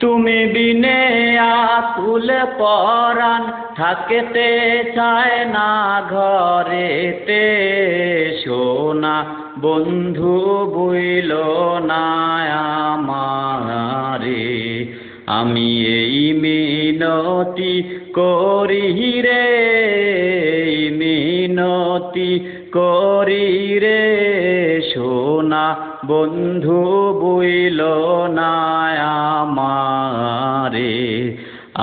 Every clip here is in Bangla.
তুমি বিনে আকুল পরাণ থাকতে চায় না ঘরেতে, সোনা বন্ধু বইল না আমারে। আমি এই মিনতি করি রে, মিনতি করি রে, সোনা বন্ধু বইল না আমারে।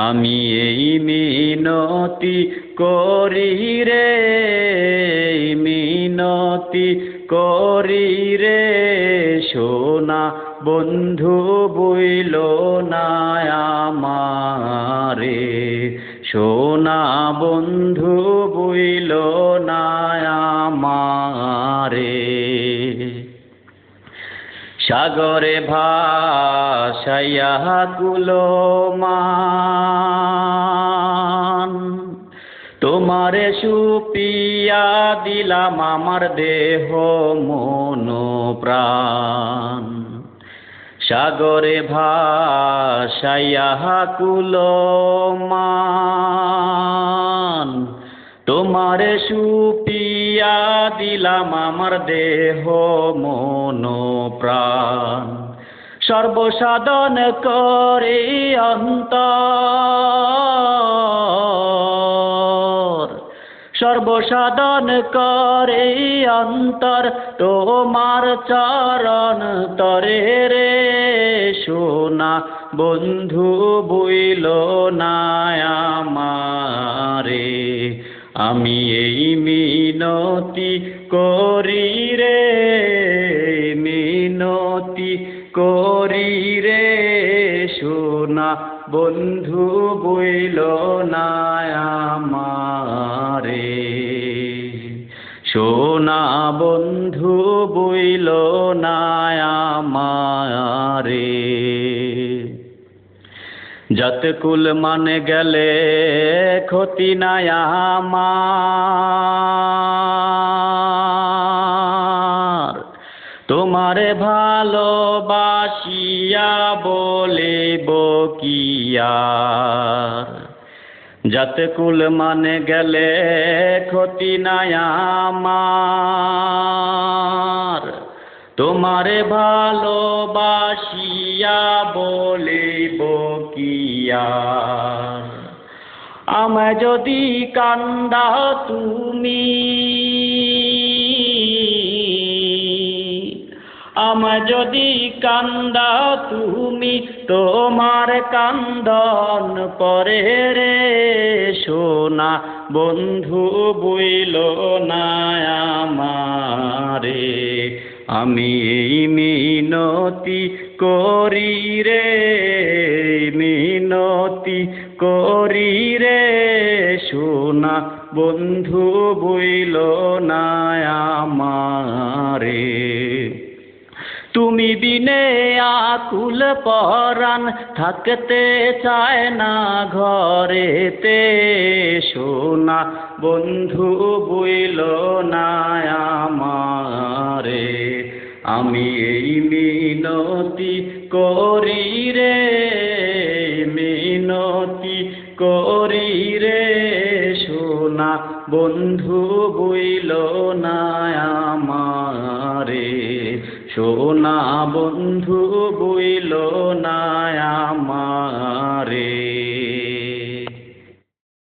আমি এই মিনতি করি রে, মিনতি করি রে, সোনা বন্ধু বইল না আমারে। সোনা বন্ধু বইল না আমারে। সাগরে ভাসাইয়া কুলমান, তোমারে সুপিয়া দিলাম আমার দেহ মন প্রাণ। সাগরে ভাসাইয়া কুলমান, তোমারে সুপিয়া দিলাম আমার দেহ মন প্রাণ। সর্বসাধন করে অন্তর, সর্বসাধন করে অন্তর, তোমার চরণ তরে রে, সোনা বন্ধু বইল না আমারে। আমি এই মিনতি করি রে, মিনতি করি রে, সোনা বন্ধু বইল না আমারে। সোনা বন্ধু বইল না আমারে। যত কুল মানে গেলে ক্ষতি নাই আমার, তোমারে ভালোবাসিয়া বলিব কি আর। যত কুল মানে গেলে ক্ষতি নাই আমার, তোমারে ভালোবাসিয়া বলিব কি আর। আমায় যদি কান্দাও তুমি, আমায় যদি কান্দাও তুমি, তোমার কান্দন পরে রে, সোনা বন্ধু বইল না আমারে। আমি এই মিনতি করি রে, মিনতি করি রে, সোনা বন্ধু বইল না আমারে। তুমি বিনে আকুল পরাণ থাকতে চায় না ঘরেতে, সোনা বন্ধু বইল না আমারে। আমি এই মিনতি করি রে, মিনতি করি রে, সোনা বন্ধু বইল না আমারে। সোনা বন্ধু বইল না